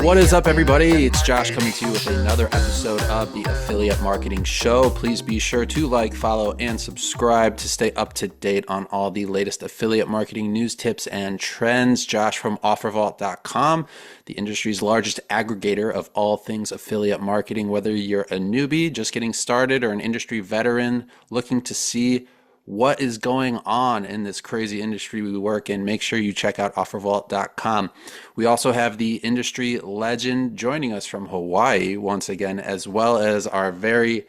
What is up, everybody? It's Josh coming to you with another episode of the Affiliate Marketing Show. Please be sure to like, follow, and subscribe to stay up to date on all the latest affiliate marketing news, tips, and trends. Josh from OfferVault.com, the industry's largest aggregator of all things affiliate marketing. Whether you're a newbie just getting started or an industry veteran looking to see what is going on in this crazy industry we work in, make sure you check out OfferVault.com. We also have the industry legend joining us from Hawaii once again, as well as our the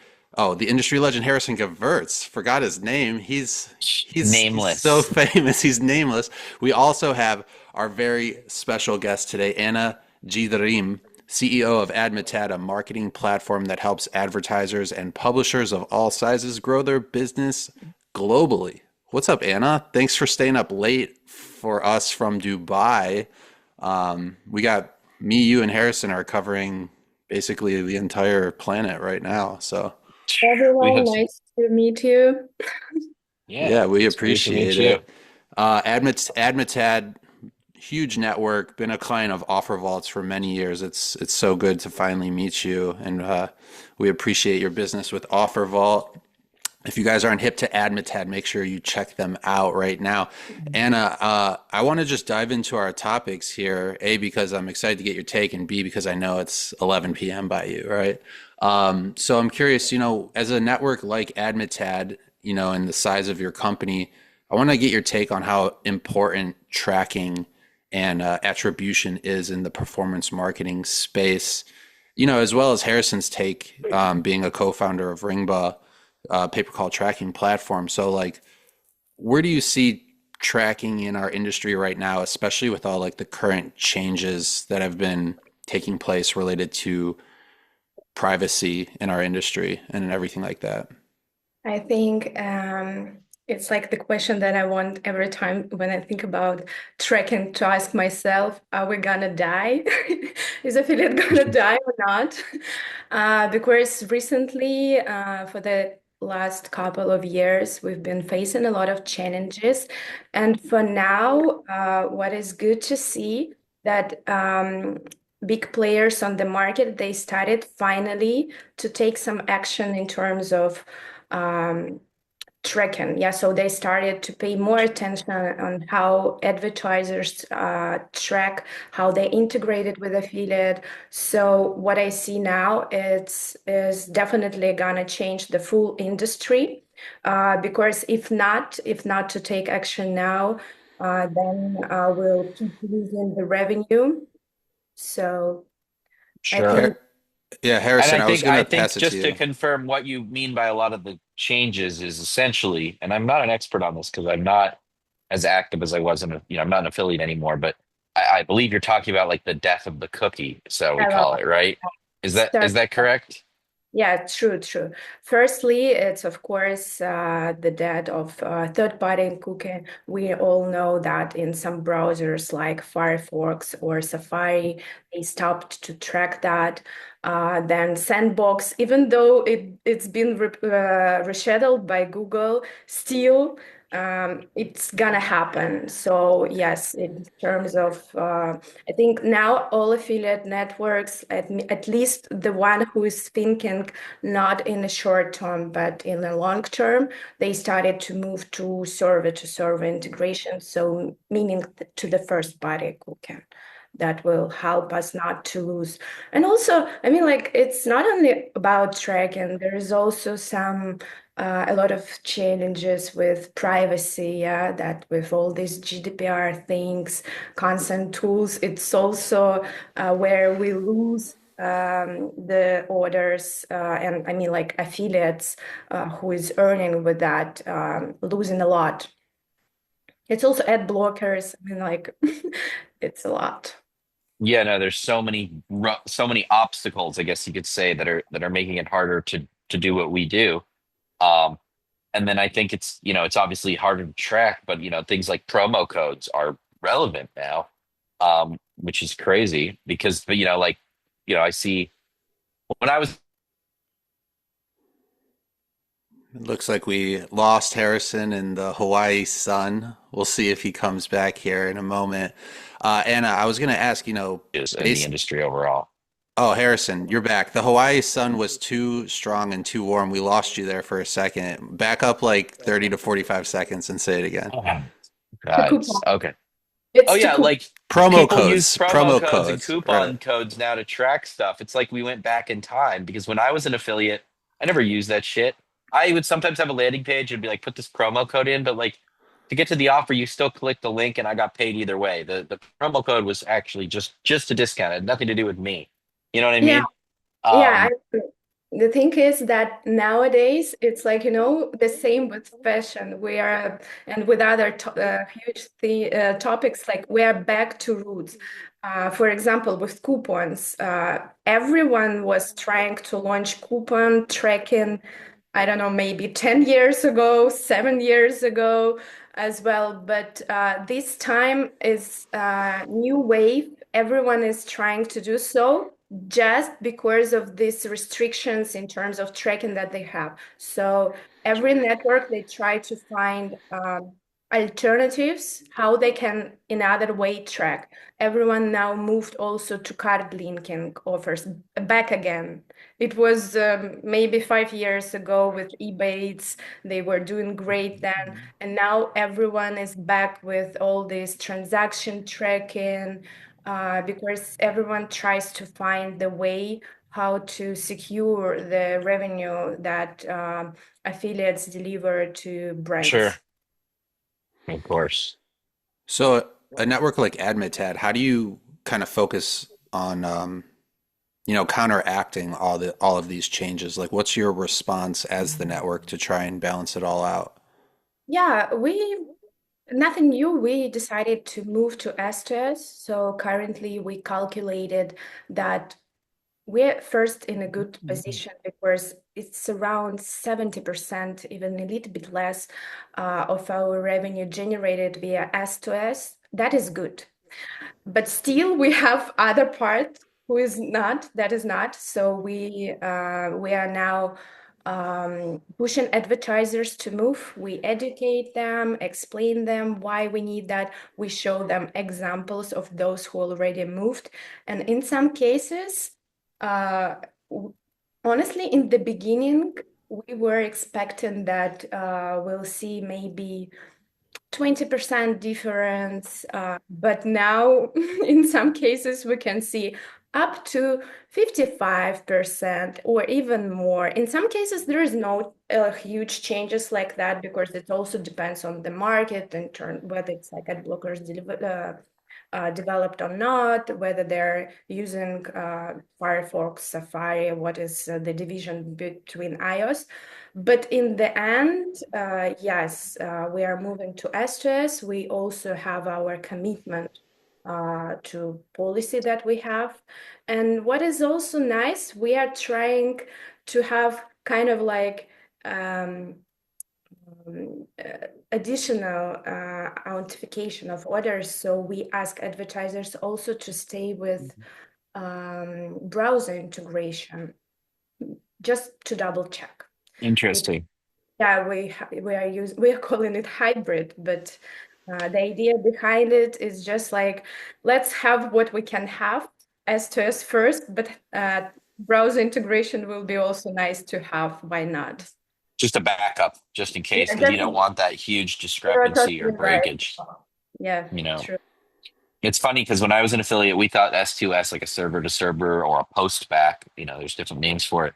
industry legend Harrison Gevirtz. Forgot his name. He's so Nameless. famous. He's nameless. We also have our very special guest today, Anna Gidirim, CEO of Admitad, a marketing platform that helps advertisers and publishers of all sizes grow their business globally. What's up, Anna? Thanks for staying up late for us from Dubai. We got me, you, and Harrison are covering basically the entire planet right now. So We Everyone, have, nice to meet you. yeah, yeah, we it's great to meet appreciate you. it. Admitad, huge network, been a client of OfferVault's for many years. It's so good to finally meet you, and we appreciate your business with OfferVault. If you guys aren't hip to Admitad, make sure you check them out right now. Anna, I want to just dive into our topics here, A, because I'm excited to get your take, and B, because I know it's 11 p.m. by you, right? So I'm curious, as a network like Admitad, and the size of your company, I want to get your take on how important tracking and attribution is in the performance marketing space, as well as Harrison's take, being a co-founder of Ringba, pay-per-call tracking platform. So like, where do you see tracking in our industry right now, especially with all like the current changes that have been taking place related to privacy in our industry and everything like that? I think it's like the question that I want every time when I think about trekking to ask myself, are we gonna die? Is affiliate gonna die or not? Because recently, for the last couple of years, we've been facing a lot of challenges. And for now, what is good to see that big players on the market, they started finally to take some action in terms of um, tracking. Yeah, so they started to pay more attention on how advertisers track, how they integrated with affiliate. So what I see now is definitely gonna change the full industry. Because if not to take action now, then we'll keep losing the revenue. So I Sure. think. Har- yeah, And Harrison, I was I gonna think pass it to just to you. confirm what you mean by a lot of the changes is essentially, and I'm not an expert on this because I'm not as active as I was I'm not an affiliate anymore, but I believe you're talking about like the death of the cookie, so we call it, right? Is that correct? Yeah, true, true. Firstly, it's of course the death of third-party cookie. We all know that in some browsers like Firefox or Safari, they stopped to track that. Then Sandbox, even though it's been rescheduled by Google, still it's gonna happen. So yes, in terms of I think now all affiliate networks, at least the one who is thinking not in the short term, but in the long term, they started to move to server integration. So meaning to the first party cookie that will help us not to lose. And also, I mean, like it's not only about tracking, there is also a lot of challenges with privacy, yeah, that with all these GDPR things, consent tools, it's also where we lose the orders and I mean like affiliates who is earning with that losing a lot. It's also ad blockers. I mean like it's a lot. Yeah, no, there's so many obstacles, I guess you could say, that are making it harder to do what we do. Um, And then I think it's obviously harder to track, but things like promo codes are relevant now, which is crazy because, but I see when I was It looks like we lost Harrison in the Hawaii sun. We'll see if he comes back here in a moment. Anna, I was going to ask, Is in the based, industry overall. oh, Harrison, you're back. The Hawaii sun was too strong and too warm. We lost you there for a second. Back up like 30 to 45 seconds and say it again. Oh, The coupon. Okay. Oh It's to yeah, coupon. like Promo people use codes, promo promo codes and codes, right? coupon codes now to track stuff. It's like we went back in time because when I was an affiliate, I never used that shit. I would sometimes have a landing page and be like, put this promo code in, but like to get to the offer, you still click the link and I got paid either way. The promo code was actually just a discount. It had nothing to do with me. You know what I Yeah, mean? yeah. Um, The thing is that nowadays it's like, the same with fashion. We are, and with other huge topics, like we are back to roots. For example, with coupons, everyone was trying to launch coupon tracking, I don't know, maybe 10 years ago, 7 years ago as well. But this time is a new wave. Everyone is trying to do so just because of these restrictions in terms of tracking that they have. So every network, they try to find alternatives, how they can in other way track. Everyone now moved also to card linking offers back again. It was maybe 5 years ago with Ebates. They were doing great then. And now everyone is back with all this transaction tracking because everyone tries to find the way how to secure the revenue that affiliates deliver to sure, brands. of course. So a network like Admitad, how do you kind of focus on counteracting all of these changes? Like, what's your response as the network to try and balance it all out? Yeah, nothing new. We decided to move to S2S. So currently we calculated that we're first in a good position because it's around 70%, even a little bit less, of our revenue generated via S2S. That is good. But still, we have other part who is not, that is not. So we are now pushing advertisers to move. We educate them, explain them why we need that. We show them examples of those who already moved. And in some cases, honestly, in the beginning, we were expecting that we'll see maybe 20% difference, but now in some cases we can see up to 55% or even more. In some cases, there is no huge changes like that because it also depends on the market and whether it's like ad blockers developed or not, whether they're using Firefox, Safari, what is the division between iOS. But in the end, yes, we are moving to S2S. We also have our commitment to policy that we have. And what is also nice, we are trying to have kind of like additional authentication of orders. So we ask advertisers also to stay with browser integration, just to double check. Interesting. Yeah, we are calling it hybrid, but the idea behind it is just like let's have what we can have as to us first, but browser integration will be also nice to have. Why not? Just a backup, just in case, Yeah, because you don't want that huge you're discrepancy or totally right. breakage. Yeah, You know, true. it's funny because when I was an affiliate, we thought S2S, like a server to server or a post back, there's different names for it,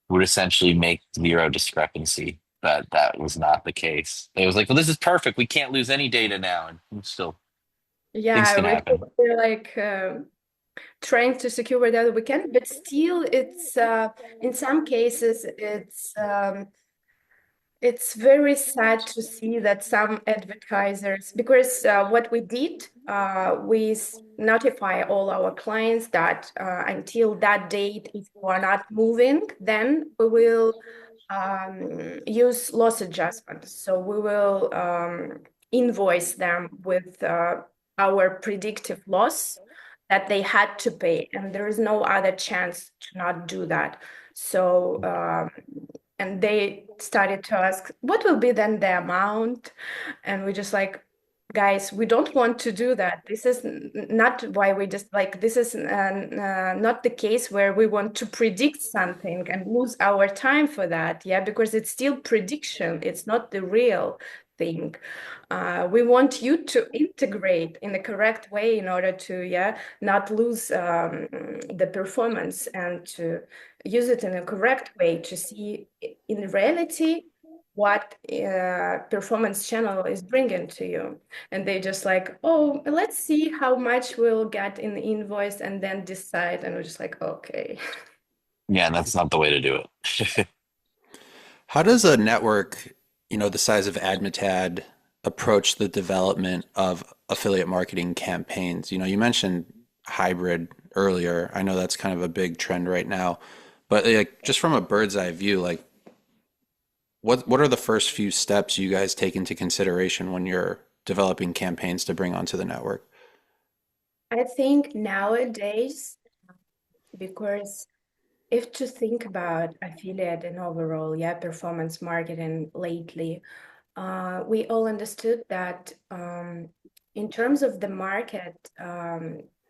would essentially make zero discrepancy. But that was not the case. It was like, well, this is perfect. We can't lose any data now. And still, things Yeah, can happen. we're like trying to secure that we can, but still, it's in some cases it's very sad to see that some advertisers, because what we did, we notify all our clients that until that date, if you are not moving, then we will use loss adjustment. So we will invoice them with our predictive loss that they had to pay, and there is no other chance to not do that. So And they started to ask, what will be then the amount? And we just like, guys, we don't want to do that. This is not why we just like, this is not the case where we want to predict something and lose our time for that. Yeah, because it's still prediction. It's not the real thing. We want you to integrate in the correct way in order to, yeah, not lose the performance and to use it in a correct way to see in reality what performance channel is bringing to you. And they just like, oh, let's see how much we'll get in the invoice and then decide. And we're just like, okay. Yeah, and that's not the way to do it. How does a network, the size of Admitad approach the development of affiliate marketing campaigns? You mentioned hybrid earlier. I know that's kind of a big trend right now, but like just from a bird's eye view, like what are the first few steps you guys take into consideration when you're developing campaigns to bring onto the network? I think nowadays, because if to think about affiliate and overall, yeah, performance marketing lately, we all understood that in terms of the market,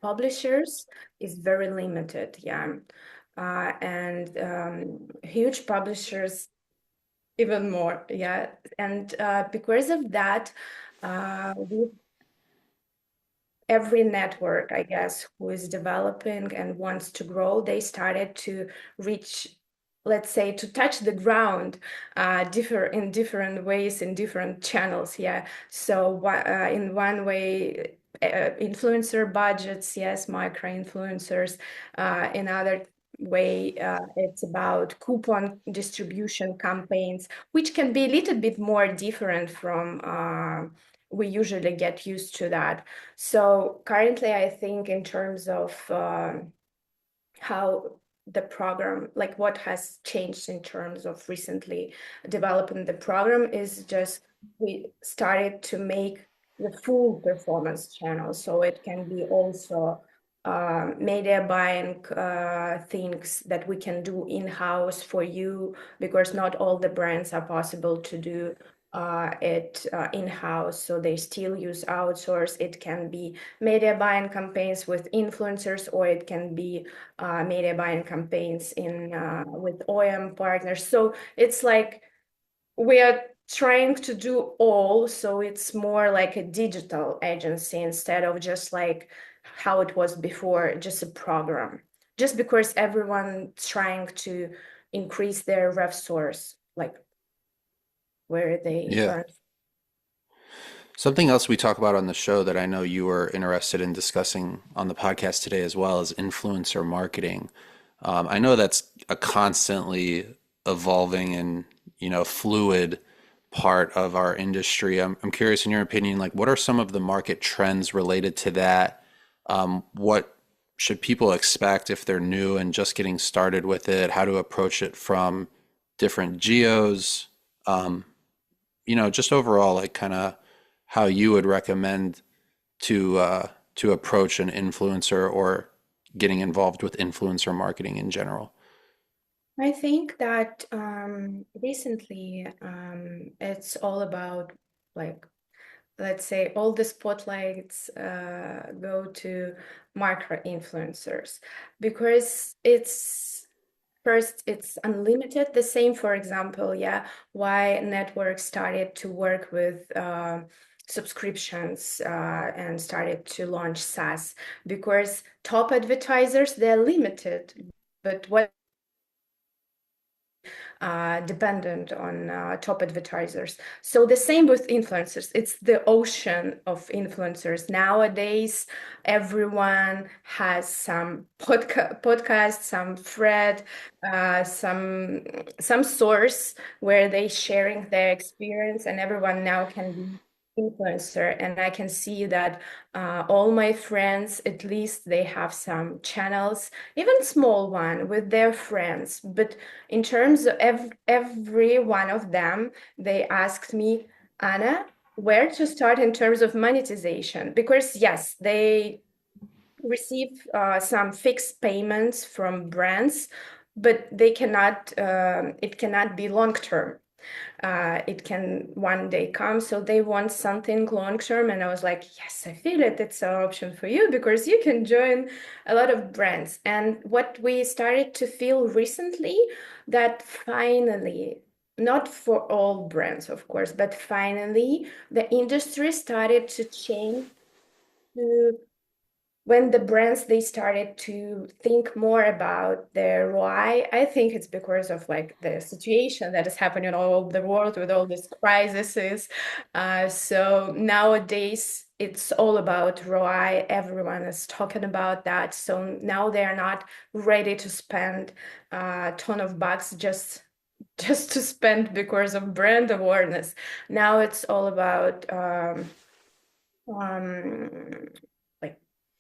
publishers is very limited, yeah. And huge publishers even more, yeah. And because of that, every network, I guess, who is developing and wants to grow, they started to reach, let's say, to touch the ground, differ in different ways in different channels. Yeah. So in one way, influencer budgets, yes, micro influencers. In other way, it's about coupon distribution campaigns, which can be a little bit more different from we usually get used to that. So currently, I think in terms of how the program, like what has changed in terms of recently developing the program is just we started to make the full performance channel. So it can be also media buying things that we can do in-house for you, because not all the brands are possible to do it in-house, so they still use outsource. It can be media buying campaigns with influencers, or it can be media buying campaigns in with OEM partners. So it's like we are trying to do all, so it's more like a digital agency instead of just like how it was before, just a program. Just because everyone's trying to increase their rev source, like where they Yeah. earn. Something else we talk about on the show that I know you were interested in discussing on the podcast today as well is influencer marketing. I know that's a constantly evolving and fluid part of our industry. I'm curious, in your opinion, like what are some of the market trends related to that? What should people expect if they're new and just getting started with it? How to approach it from different geos? Just overall, like kind of how you would recommend to approach an influencer or getting involved with influencer marketing in general. I think that recently it's all about, like, let's say all the spotlights go to micro influencers, because it's first, it's unlimited. The same, for example, yeah, why networks started to work with subscriptions and started to launch SaaS, because top advertisers, they're limited, but what dependent on top advertisers. So the same with influencers. It's the ocean of influencers. Nowadays, everyone has some podcast, some thread, some source where they sharing their experience, and everyone now can be influencer. And I can see that all my friends, at least they have some channels, even small one, with their friends. But in terms of every one of them, they asked me, Anna, where to start in terms of monetization? Because yes, they receive some fixed payments from brands, but they cannot, it cannot be long term. It can one day come, so they want something long term. And I was like, yes, I feel it. It's an option for you because you can join a lot of brands. And what we started to feel recently, that finally, not for all brands, of course, but finally, the industry started to change to when the brands they started to think more about their ROI. I think it's because of like the situation that is happening all over the world with all these crises. So nowadays it's all about ROI. Everyone is talking about that. So now they are not ready to spend a ton of bucks just to spend because of brand awareness. Now it's all about like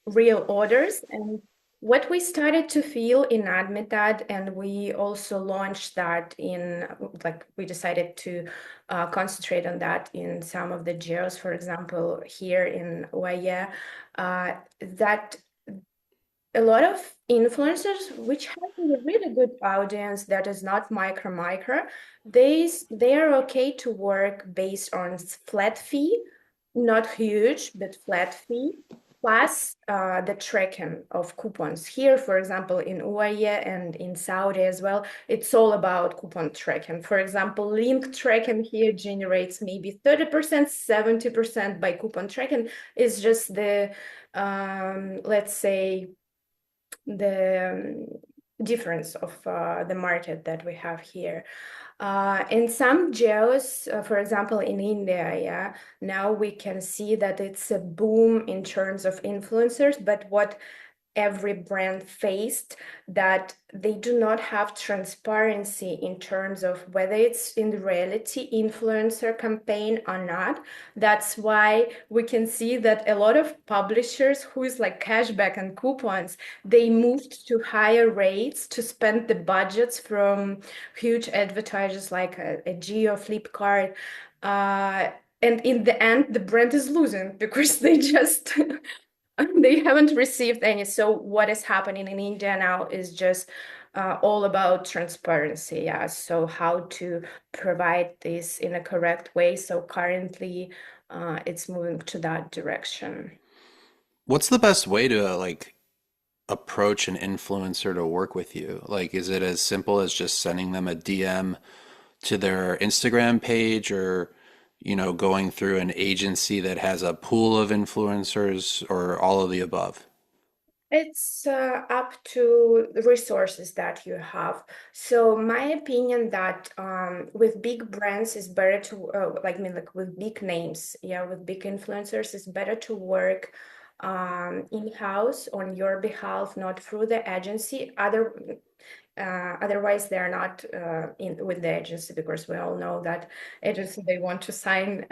real orders. And what we started to feel in Admitad, and we also launched that in, like, we decided to concentrate on that in some of the geos, for example, here in UAE, that a lot of influencers, which have a really good audience that is not micro, they are okay to work based on flat fee, not huge, but flat fee, plus the tracking of coupons. Here, for example, in UAE and in Saudi as well, it's all about coupon tracking. For example, link tracking here generates maybe 30%, 70% by coupon tracking. Is just the, let's say, the difference of the market that we have here. In some geos, for example, in India, yeah, now we can see that it's a boom in terms of influencers, but what every brand faced, that they do not have transparency in terms of whether it's in the reality influencer campaign or not. That's why we can see that a lot of publishers who is like cashback and coupons, they moved to higher rates to spend the budgets from huge advertisers like a Geo, Flipkart. And in the end, the brand is losing because they just they haven't received any. So what is happening in India now is just all about transparency. Yeah. So how to provide this in a correct way. So currently, it's moving to that direction. What's the best way to like approach an influencer to work with you? Like, is it as simple as just sending them a DM to their Instagram page, or, going through an agency that has a pool of influencers, or all of the above? It's up to the resources that you have. So my opinion that with big brands is better to like with big names, yeah, with big influencers, it's better to work in-house on your behalf, not through the agency. Otherwise, they're not in with the agency, because we all know that agency, they want to sign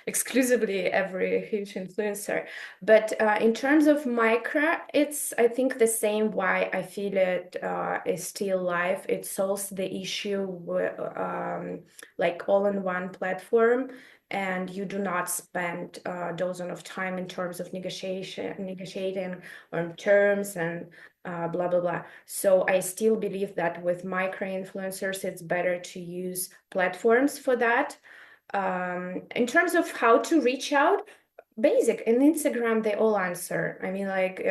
exclusively every huge influencer. But in terms of micro, it's, I think, the same why I feel it is still live. It solves the issue with, like all-in-one platform, and you do not spend dozen of time in terms of negotiating on terms and blah blah blah. So I still believe that with micro influencers, it's better to use platforms for that. In terms of how to reach out, basic in Instagram, they all answer. I mean, like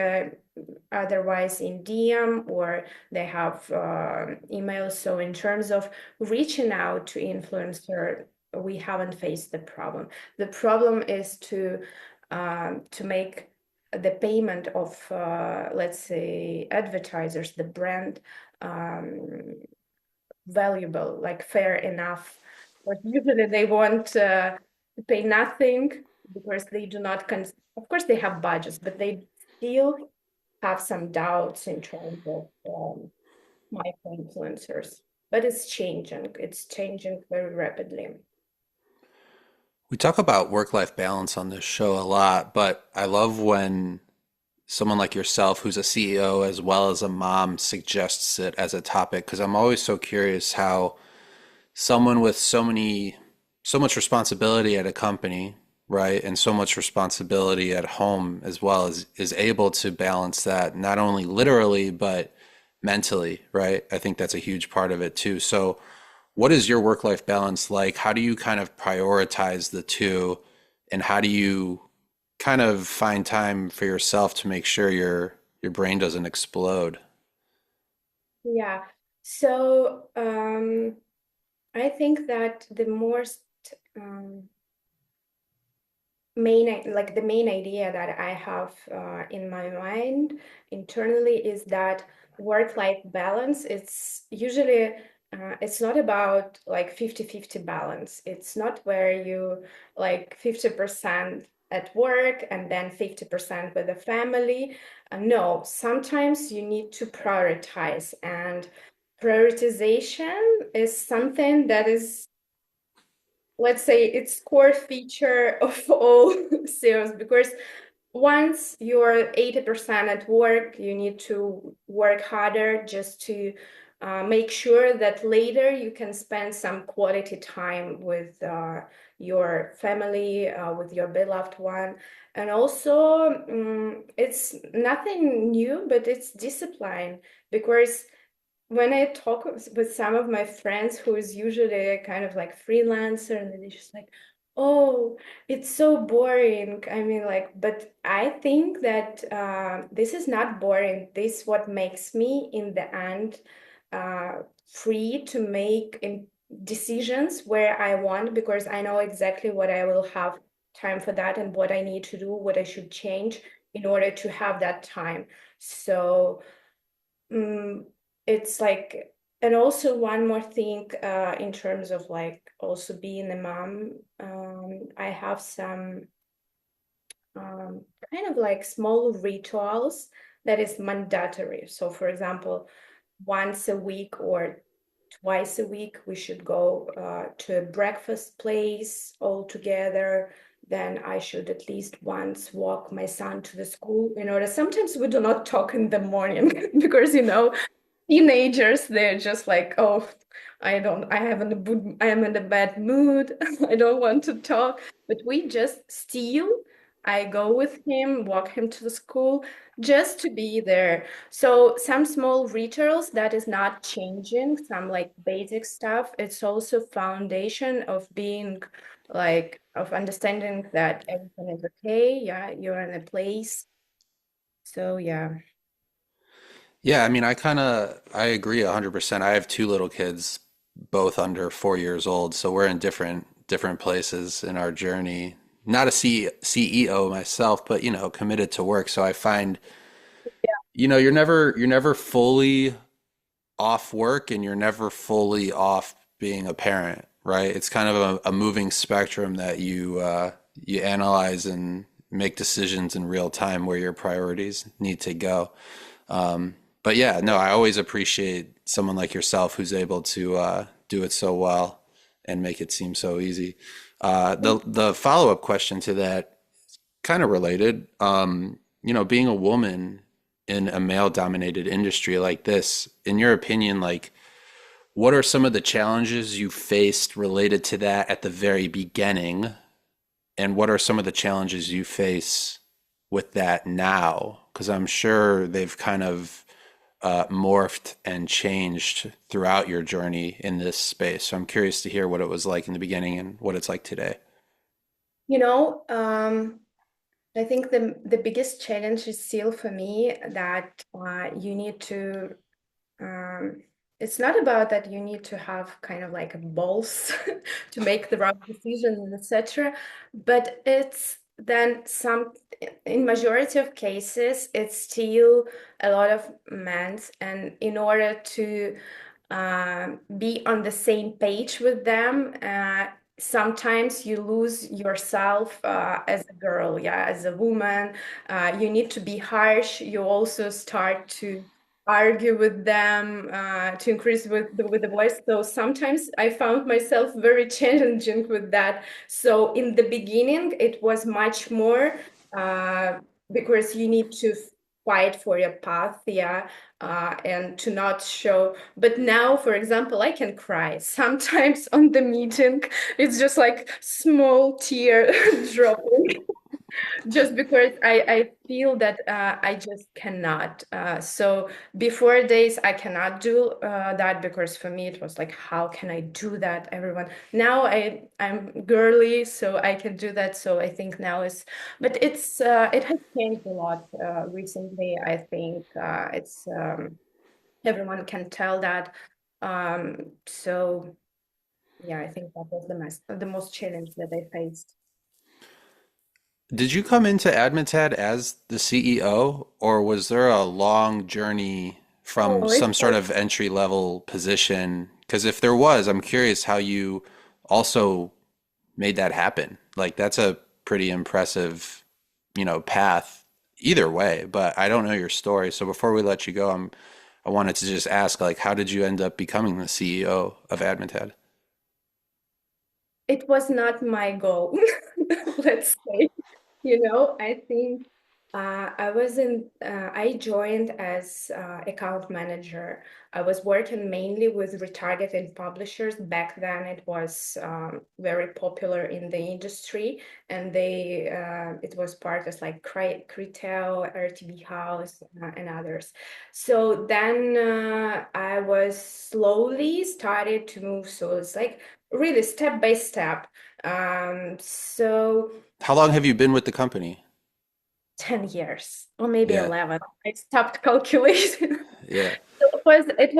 otherwise in DM, or they have emails. So in terms of reaching out to influencer, we haven't faced the problem. The problem is to make the payment of, let's say, advertisers, the brand, valuable, like fair enough. But usually they want to pay nothing because they do not, of course, they have budgets, but they still have some doubts in terms of micro influencers. But it's changing very rapidly. We talk about work-life balance on this show a lot, but I love when someone like yourself, who's a CEO as well as a mom, suggests it as a topic, because I'm always so curious how someone with so much responsibility at a company, right, and so much responsibility at home as well, is able to balance that, not only literally, but mentally, right? I think that's a huge part of it too. So, what is your work-life balance like? How do you kind of prioritize the two, and how do you kind of find time for yourself to make sure your brain doesn't explode? Yeah. So I think that um, the main idea that I have in my mind internally is that work-life balance, it's usually it's not about like 50-50 balance. It's not where you like 50% at work and then 50% with the family. No, sometimes you need to prioritize, and prioritization is something that is, let's say, it's core feature of all CEOs, because once you're 80% at work, you need to work harder just to make sure that later you can spend some quality time with your family, with your beloved one. And also, it's nothing new, but it's discipline, because when I talk with some of my friends who is usually a kind of like freelancer, and they're just like, oh, it's so boring. I mean, like, but I think that this is not boring. This what makes me in the end free to make decisions where I want, because I know exactly what I will have time for that and what I need to do, what I should change in order to have that time. So Mm, it's like, and also one more thing, in terms of like also being a mom, I have some kind of like small rituals that is mandatory. So for example, once a week or twice a week, we should go to a breakfast place all together. Then I should at least once walk my son to the school in order. Sometimes we do not talk in the morning because, teenagers, they're just like, oh, I am in a bad mood. I don't want to talk. But we just still, I go with him, walk him to the school just to be there. So some small rituals that is not changing, some like basic stuff. It's also foundation of being like, of understanding that everything is okay. Yeah, you're in a place. So yeah. Yeah, I mean, I agree 100%. I have two little kids, both under 4 years old, so we're in different places in our journey. Not a CEO myself, but committed to work. So I find, you're never fully off work and you're never fully off being a parent, right? It's kind of a moving spectrum that you analyze and make decisions in real time where your priorities need to go. But yeah, no, I always appreciate someone like yourself who's able to do it so well and make it seem so easy. The follow-up question to that, kind of related, being a woman in a male-dominated industry like this, in your opinion, like what are some of the challenges you faced related to that at the very beginning, and what are some of the challenges you face with that now? Because I'm sure they've kind of morphed and changed throughout your journey in this space. So I'm curious to hear what it was like in the beginning and what it's like today. You know, I think the biggest challenge is still for me that you need to um, it's not about that you need to have kind of like balls to make the right decisions, etc. But it's then in majority of cases, it's still a lot of men, and in order to be on the same page with them, sometimes you lose yourself as a girl, yeah, as a woman. You need to be harsh. You also start to argue with them to increase with the voice. So sometimes I found myself very challenging with that. So in the beginning, it was much more because you need to fight for your path, yeah, and to not show. But now, for example, I can cry sometimes on the meeting. It's just like small tear dropping. just because I feel that I just cannot. So before days, I cannot do that because for me it was like, how can I do that? Everyone now I'm girly, so I can do that. So I think now is, but it has changed a lot recently. I think it's everyone can tell that. So yeah, I think that was the most challenge that I faced. Did you come into Admitad as the CEO, or was there a long journey from Oh, it some sort was. of entry level position? Because if there was, I'm curious how you also made that happen. Like that's a pretty impressive, path either way, but I don't know your story. So before we let you go, I wanted to just ask, like, how did you end up becoming the CEO of Admitad? It was not my goal, let's say. I think I joined as account manager. I was working mainly with retargeting publishers. Back then, it was very popular in the industry, and it was part of like Critel, RTB House, and others. So then I was slowly started to move. So it's like really step by step. So How long have you been with the company? 10 years or maybe Yeah, 11. I stopped calculating. yeah. It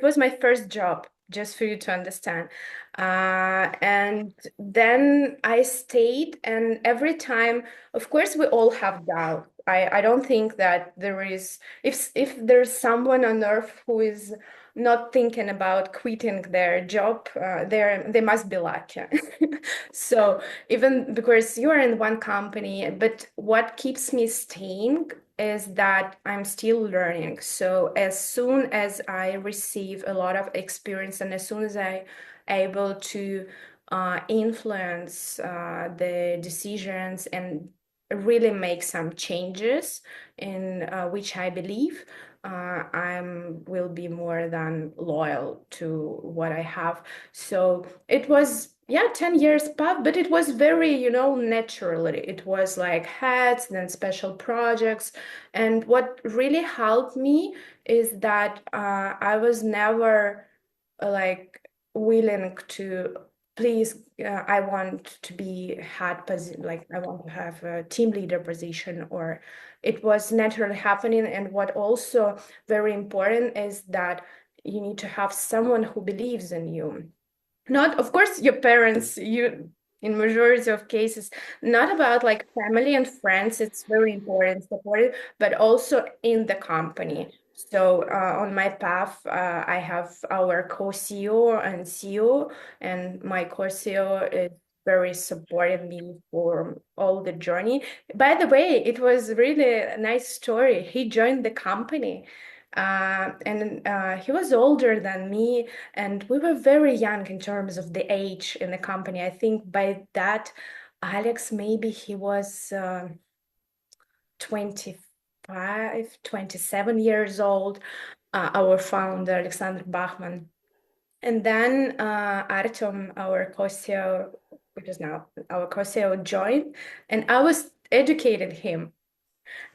was my first job, just for you to understand. And then I stayed, and every time, of course, we all have doubt. I don't think that there is, if there's someone on earth who is not thinking about quitting their job, they must be lucky. So even because you're in one company, but what keeps me staying is that I'm still learning. So as soon as I receive a lot of experience and as soon as I able to influence the decisions and really make some changes in which I believe, I'm will be more than loyal to what I have. So it was, yeah, 10 years path, but it was very, naturally. It was like hats, then special projects. And what really helped me is that I was never like willing to, please, I want to be had position, like I want to have a team leader position, or it was naturally happening. And what also very important is that you need to have someone who believes in you, not of course your parents, you in majority of cases, not about like family and friends, it's very important supported, but also in the company. So on my path, I have our co-CEO and CEO, and my co-CEO is very supportive me for all the journey. By the way, it was really a nice story. He joined the company and he was older than me, and we were very young in terms of the age in the company. I think by that, Alex, maybe he was 25, 27 years old, our founder, Alexander Bachman. And then Artem, our co-CEO, which is now our co-CEO, joined, and I was educated him.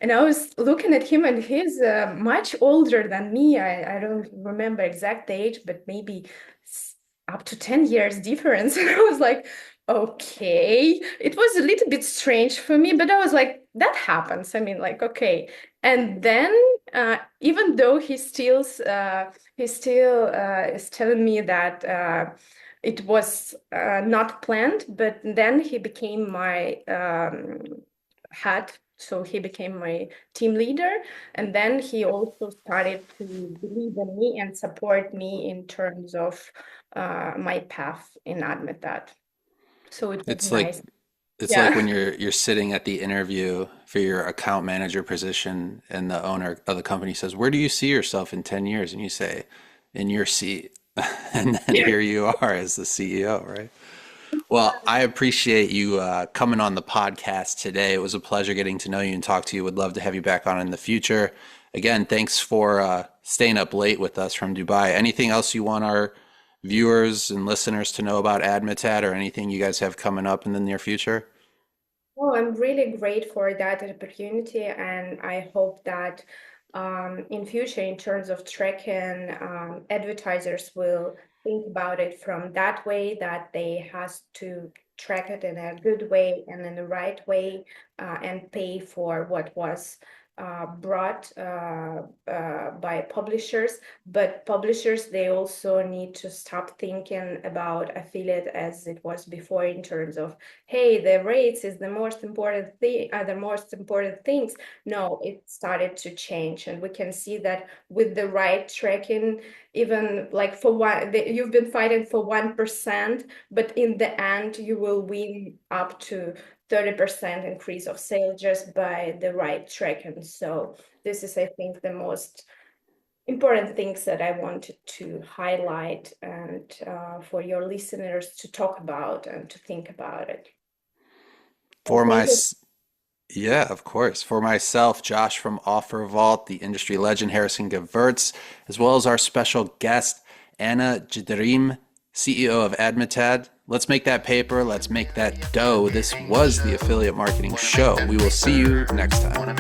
And I was looking at him, and he's much older than me. I don't remember exact age, but maybe up to 10 years difference. And I was like, okay. It was a little bit strange for me, but I was like, that happens. I mean, like, okay. And then, even though he still is telling me that it was not planned, but then he became my head. So he became my team leader, and then he also started to believe in me and support me in terms of my path in Admitad. So it was It's like nice. it's like Yeah. when you're sitting at the interview for your account manager position and the owner of the company says, "Where do you see yourself in 10 years?" And you say, "In your seat." And then here you are as the CEO, right? Well, I appreciate you coming on the podcast today. It was a pleasure getting to know you and talk to you. Would love to have you back on in the future. Again, thanks for staying up late with us from Dubai. Anything else you want our viewers and listeners to know about Admitad or anything you guys have coming up in the near future? Oh, I'm really great for that opportunity, and I hope that in future, in terms of tracking, advertisers will think about it from that way, that they has to track it in a good way and in the right way, and pay for what was brought by publishers. But publishers, they also need to stop thinking about affiliate as it was before, in terms of, hey, the rates is the most important thing, the most important things. No, it started to change, and we can see that with the right tracking, even like for one, you've been fighting for 1%, but in the end, you will win up to 30% increase of sales just by the right tracking. So this is, I think, the most important things that I wanted to highlight, and for your listeners to talk about and to think about it. For my, Thank you. yeah, of course. For myself, Josh from OfferVault, the industry legend Harrison Gevirtz, as well as our special guest, Anna Gidirim, CEO of Admitad. Let's make that paper. Let's make that dough. This was the Affiliate Marketing Show. We will see you next time.